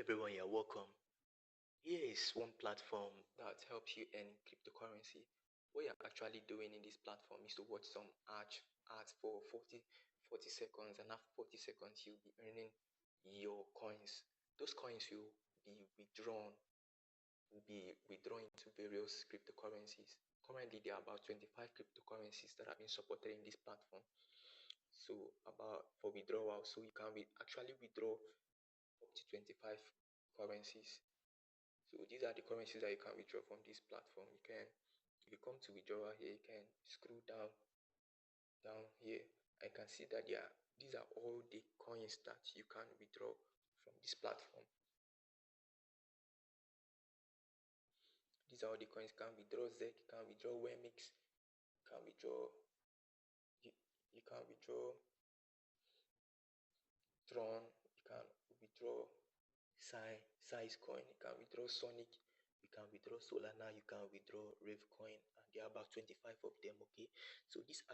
everyone, you're welcome. Here is one platform that helps you earn cryptocurrency. What you're actually doing in this platform is to watch some ads for 40 seconds, and after 40 seconds you'll be earning your coins. Those coins will be withdrawn into various cryptocurrencies. Currently there are about 25 cryptocurrencies that have been supported in this platform. So for withdrawal, so you can actually withdraw up to 25 currencies. So these are the currencies that you can withdraw from this platform. If you come to withdrawal here, you can scroll down here. I can see that these are all the coins that you can withdraw from this platform. These are all the coins. You can withdraw Z, you can withdraw Wemix, you can withdraw Tron, you can withdraw size coin, you can withdraw Sonic, you can withdraw Solana, you can withdraw Ravecoin, and there are about 25 of them. Okay, so this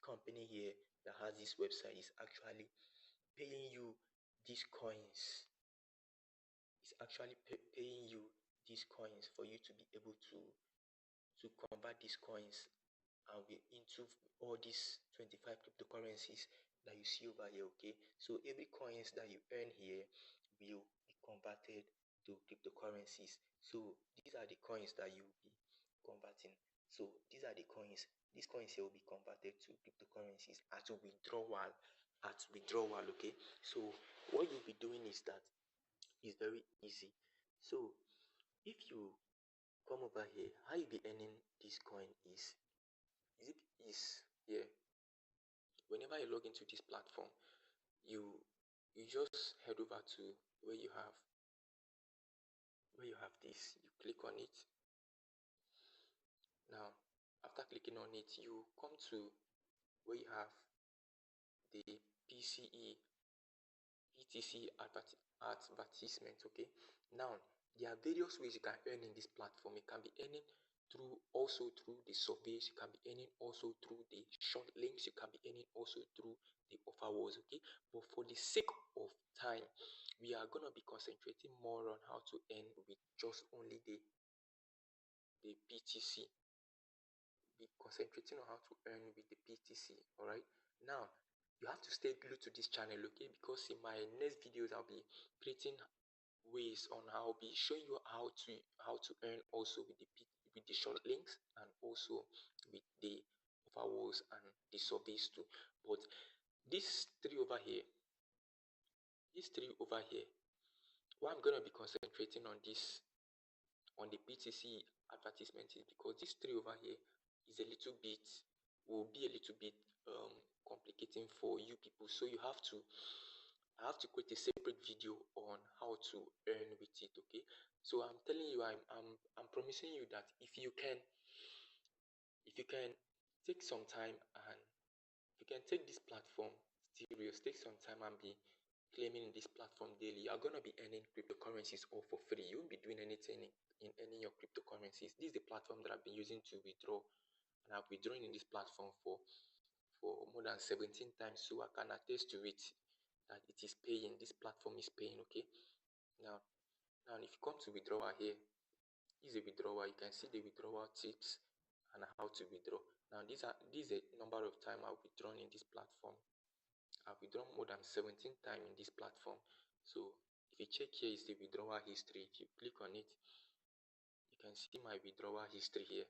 company here that has this website is actually paying you these coins. It's actually paying you these coins for you to be able to convert these coins into all these 25 cryptocurrencies that you see over here. Okay, so every coins that you earn here will be converted to cryptocurrencies. So these are the coins that you will be converting. So these are the coins. These coins here will be converted to cryptocurrencies at withdrawal. Okay, so what you'll be doing is that it's very easy. So if you come over here, how you be earning this coin is here. Whenever you log into this platform, you just head over to where you have this. You click on it. Now after clicking on it, you come to where you have the BTC advertisement. Okay, now there are various ways you can earn in this platform. You can be earning through the surveys, you can be earning also through the shortlinks, you can be earning also through the offerwalls. Okay, but for the sake of time, we are gonna be concentrating more on how to earn with just only the BTC. Be concentrating on how to earn with the BTC. All right, now you have to stay glued to this channel, okay, because in my next videos I'll be creating ways on how I'll be showing you how to earn also with the short links and also with the offerwalls and the surveys too. But these three over here, why I'm gonna be concentrating on the BTC advertisement is because these three over here will be a little bit complicating for you people. So I have to create a separate video on how to earn with it. Okay, so I'm telling you, I'm promising you that if you can take some time and you can take this platform serious, take some time and be claiming in this platform daily, you're gonna be earning cryptocurrencies all for free. You won't be doing anything in earning your cryptocurrencies. This is the platform that I've been using to withdraw, and I've withdrawn in this platform for more than 17 times, so I can attest to it that it is paying. This platform is paying. Okay, now if you come to withdrawal here, this is a withdrawal. You can see the withdrawal tips and how to withdraw. Now this is a number of times I've withdrawn in this platform. I've withdrawn more than 17 times in this platform. So if you check here is the withdrawal history. If you click on it, you can see my withdrawal history here.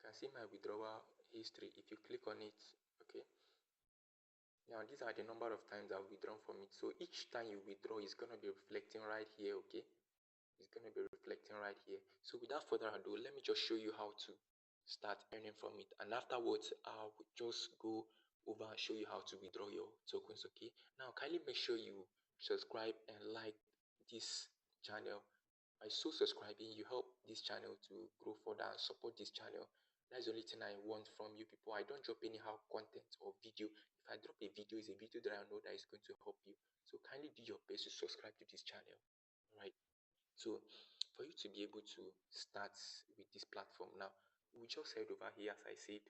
You can see my withdrawal history if you click on it. Okay, now these are the number of times I've withdrawn from it. So each time you withdraw is going to be reflecting right here. Okay, it's going to be reflecting right here. So without further ado, let me just show you how to start earning from it, and afterwards I will just go over and show you how to withdraw your tokens. Okay, now kindly make sure you subscribe and like this channel. By so subscribing, you help this channel to grow further and support this channel. That's the only thing I want from you people. I don't drop anyhow content or video. If I drop a video, it's a video that I know that is going to help you. So kindly do your best to subscribe to this channel. All right, so for you to be able to start with this platform now, we just head over here, as I said,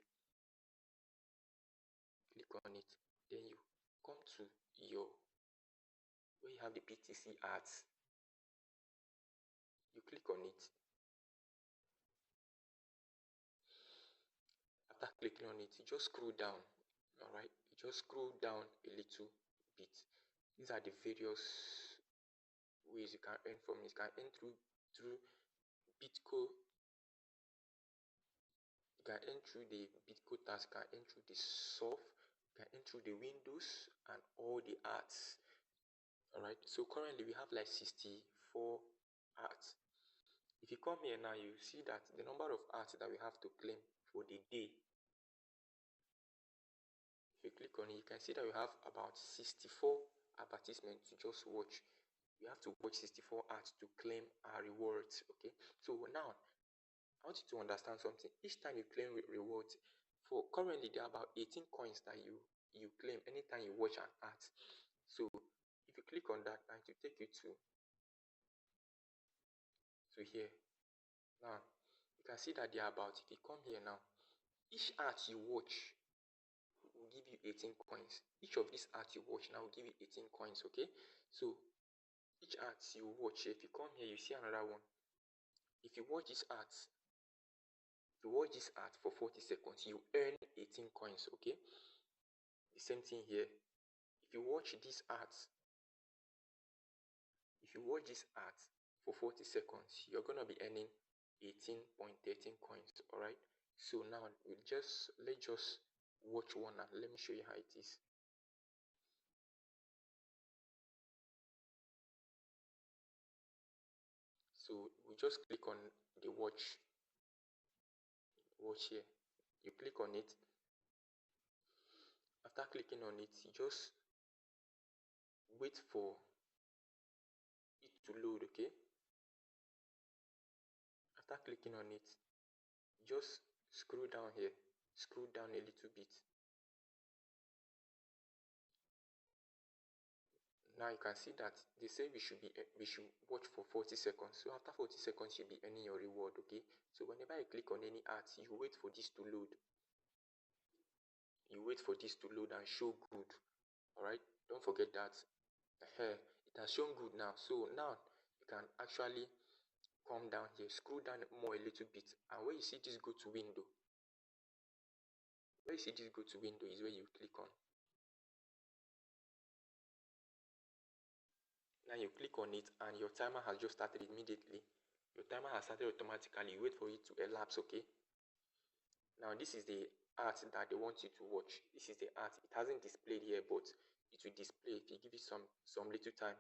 click on it, then you come to your where you have the BTC ads, you click on it. After clicking on it, you just scroll down. All right, you just scroll down a little bit. These are the various ways you can earn from it. You can earn through Bitco. You can earn through the Bitco task. You can earn through the soft. You can earn through the Windows and all the ads. All right. So currently we have like 64 ads. If you come here now, you see that the number of ads that we have to claim for the day. If you click on it, you can see that we have about 64 advertisements to just watch. We have to watch 64 ads to claim our rewards. Okay, so now I want you to understand something. Each time you claim rewards, for currently there are about 18 coins that you claim anytime you watch an ad. So if you click on that, and it will take you to here. Now you can see that there are about, if you come here now, each ad you watch will give you 18 coins. Each of these ads you watch now will give you 18 coins. Okay, so each ads you watch, if you come here, you see another one. If you watch this ad for 40 seconds, you earn 18 coins. Okay, the same thing here. If you watch this ads for 40 seconds, you're gonna be earning 18.13 coins. All right, so now let's just watch one and let me show you how it is. So we just click on the watch here. You click on it. After clicking on it, you just wait for it to load. Okay, after clicking on it, just scroll down here, scroll down a little bit. Now you can see that they say we should watch for 40 seconds. So after 40 seconds, you'll be earning your reward. Okay, so whenever you click on any ads, you wait for this to load. You wait for this to load and show good. All right, don't forget that. It has shown good now. So now you can actually come down here, scroll down more a little bit, and where you see this go to window, is where you click on. Now you click on it and your timer has just started immediately. Your timer has started automatically. You wait for it to elapse. Okay, now this is the art that they want you to watch. This is the art. It hasn't displayed here, but it will display if you give it some little time.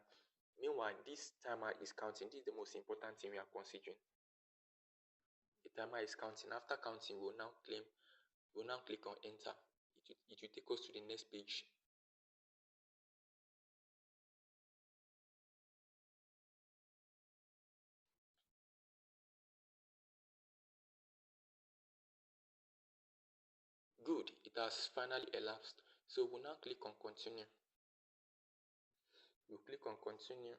Meanwhile, this timer is counting. This is the most important thing we are considering. The timer is counting. After counting, we'll now click on enter. It will take us to the next page. Good, it has finally elapsed. So we'll now click on continue. We'll click on continue.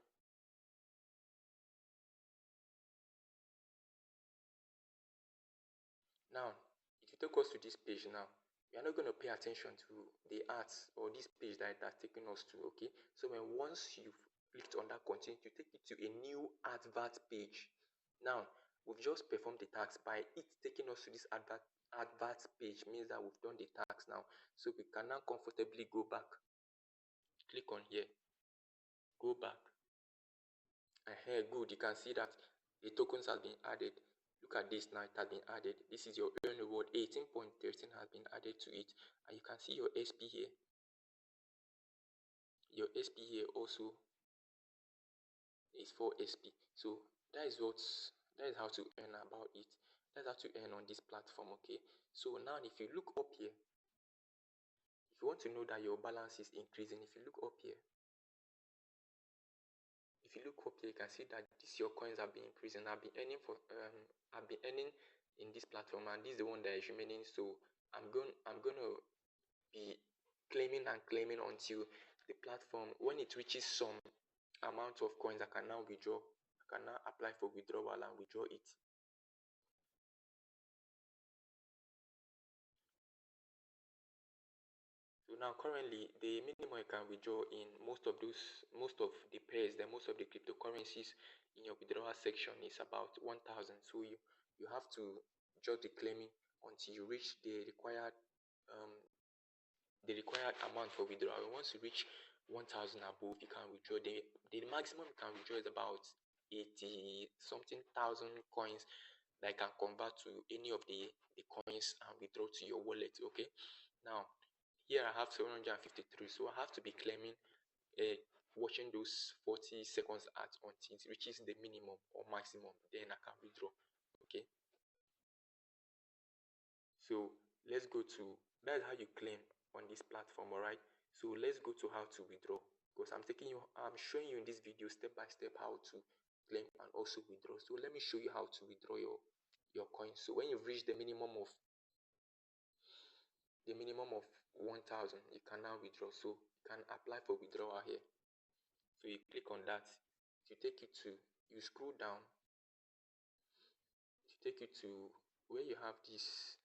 Now, it will take us to this page now. We are not going to pay attention to the ads or this page that's taking us to. Okay, so once you've clicked on that continue, to take it to a new advert page. Now, we've just performed the task. By it taking us to this advert page means that we've done the task now. So we can now comfortably go back. Click on here. Go back. And here, good. You can see that the tokens have been added. Look at this now, it has been added. This is your earn reward. 18.13 has been added to it. And you can see your SP here. Your SP here also is 4 SP. So that is how to earn about it. That's how to earn on this platform. Okay, so now if you look up here, if you want to know that your balance is increasing, if you look up here, you can see that your coins have been increasing. I've been earning in this platform, and this is the one that is remaining. So I'm gonna be claiming until the platform, when it reaches some amount of coins, I can now withdraw. I can now apply for withdrawal and withdraw it. So now currently the minimum you can withdraw in most of the pairs, most of the cryptocurrencies in your withdrawal section is about 1,000. So you have to just be claiming until you reach the required amount for withdrawal. Once you reach 1,000 above, you can withdraw. The maximum you can withdraw is about 80 something thousand coins that can convert to any of the coins and withdraw to your wallet. Okay, now here I have 753, so I have to be claiming watching those 40 seconds ads until it reaches the minimum or maximum, then I can withdraw. Okay, so let's go to, that's how you claim on this platform. All right, so let's go to how to withdraw, because I'm showing you in this video step by step how to claim and also withdraw. So let me show you how to withdraw your coins. So when you've reached the minimum of 1,000, you can now withdraw. So you can apply for withdrawal here. So you click on that, to take you to, you scroll down to take you to where you have this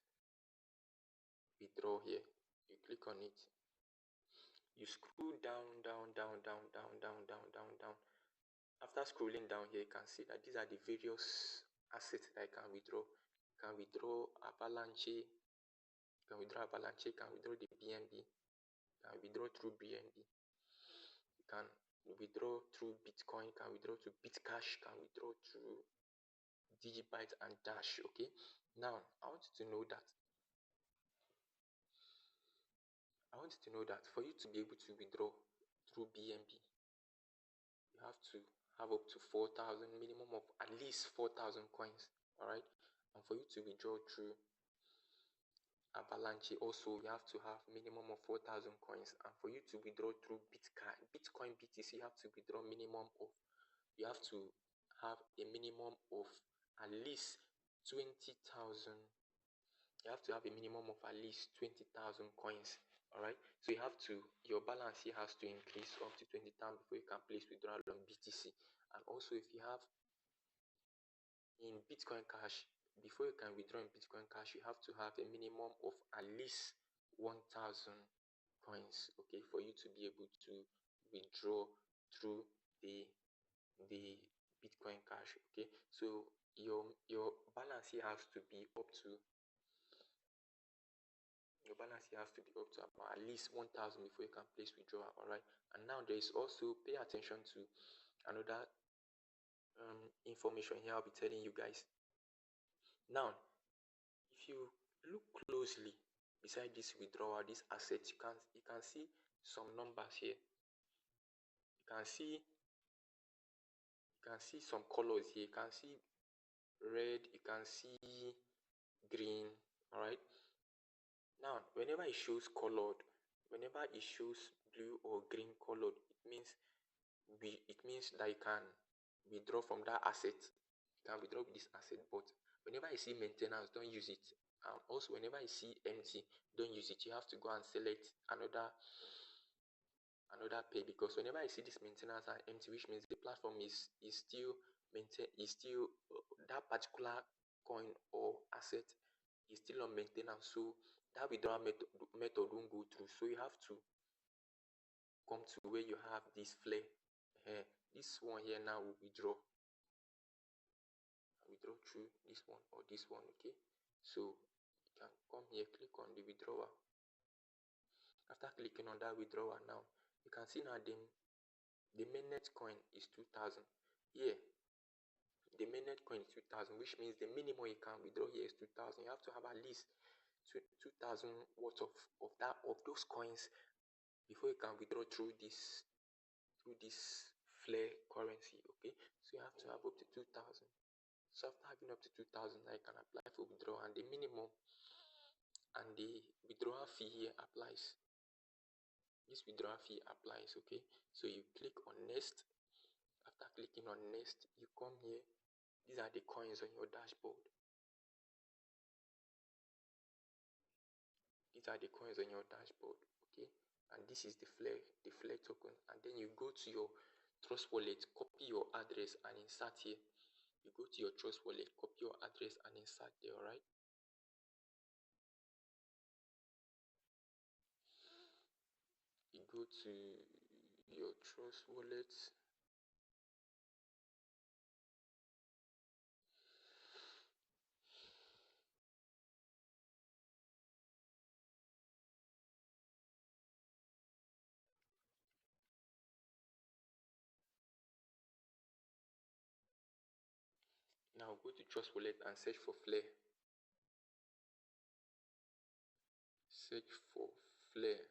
withdraw here. You click on it, you scroll down. After scrolling down here, you can see that these are the various assets that you can withdraw. You can withdraw Avalanche, you can withdraw the BNB, you can withdraw through BNB, you can withdraw through Bitcoin, you can withdraw to Bitcash, you can withdraw through Digibyte and Dash. Okay, now I want you to know that for you to be able to withdraw through BNB, you have to have up to 4,000, minimum of at least 4,000 coins. All right, and for you to withdraw through Avalanche, also you have to have minimum of 4,000 coins. And for you to withdraw through Bitcoin BTC, you have to withdraw you have to have a minimum of at least 20,000. You have to have a minimum of at least 20,000 coins. All right, so your balance here has to increase up to 20,000 before you can place withdrawal on BTC. And also, if you have in Bitcoin Cash, before you can withdraw in Bitcoin Cash, you have to have a minimum of at least 1,000 coins, okay, for you to be able to withdraw through the Bitcoin Cash. Okay, so your balance here has to be up to about at least 1,000 before you can place withdrawal. All right, and now there is also, pay attention to another information here I'll be telling you guys. Now, if you look closely beside this withdrawal, this asset, you can see some numbers here. You can see some colors here. You can see red, you can see green. All right, now whenever it shows colored, whenever it shows blue or green colored, it means that you can withdraw from that asset. You can withdraw with this asset. But whenever you see maintenance, don't use it. And also whenever you see empty, don't use it. You have to go and select another pay, because whenever I see this maintenance and empty, which means the platform is still that particular coin or asset is still on maintenance, so that withdrawal method won't go through. So you have to come to where you have this flare. This one here now will withdraw through this one or this one. Okay, so you can come here, click on the withdrawal. After clicking on that withdrawal, now you can see now the mainnet coin is 2,000 here. The mainnet coin is 2,000, which means the minimum you can withdraw here is 2,000. You have to have at least 2,000 worth of those coins before you can withdraw through this flare currency. Okay, so you have to have up to 2,000. So after having up to 2,000, now you can apply for withdrawal, and the minimum and the withdrawal fee here applies. This withdrawal fee applies. Okay, so you click on next. After clicking on next, you come here. These are the coins on your dashboard. Okay, and this is the flare token. And then you go to Trust Wallet, copy your address and insert here. You go to your Trust Wallet, copy your address and insert there, alright? You go to your Trust Wallet. Now go to Trust Wallet and search for Flare. Search for Flare.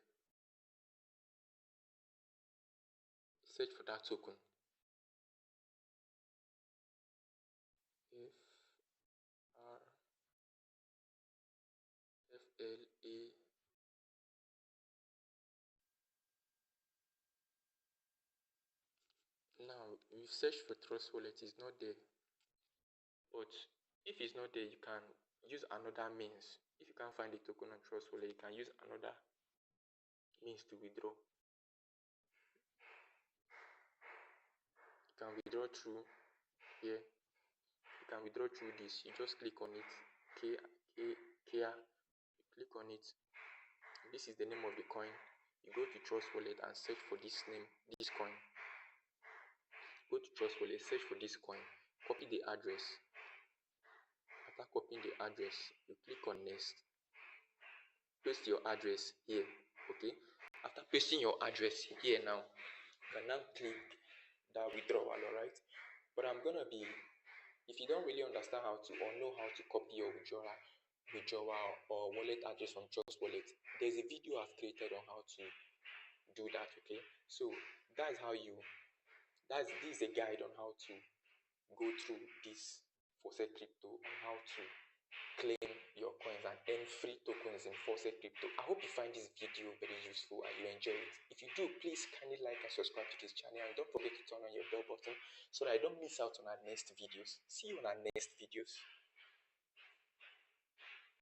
Search for that token. FRFLA. Now you search for Trust Wallet, it's not there. But if it's not there, you can use another means. If you can't find the token on Trust Wallet, you can use another means to withdraw. You can withdraw through here. You can withdraw through this. You just click on it. You click on it. This is the name of the coin. You go to Trust Wallet and search for this name, this coin. Go to Trust Wallet, search for this coin. Copy the address. After copying the address, you click on next. Paste your address here. Okay. After pasting your address here now, you can now click that withdrawal, alright? But I'm gonna be, if you don't really understand how to or know how to copy your withdrawal or wallet address from Trust Wallet, there's a video I've created on how to do that. Okay, so this is a guide on how to go through this Faucetcrypto on how to claim your coins and earn free tokens in Faucetcrypto. I hope you find this video very useful and you enjoy it. If you do, please kindly like and subscribe to this channel, and don't forget to turn on your bell button so that I don't miss out on our next videos. See you on our next videos.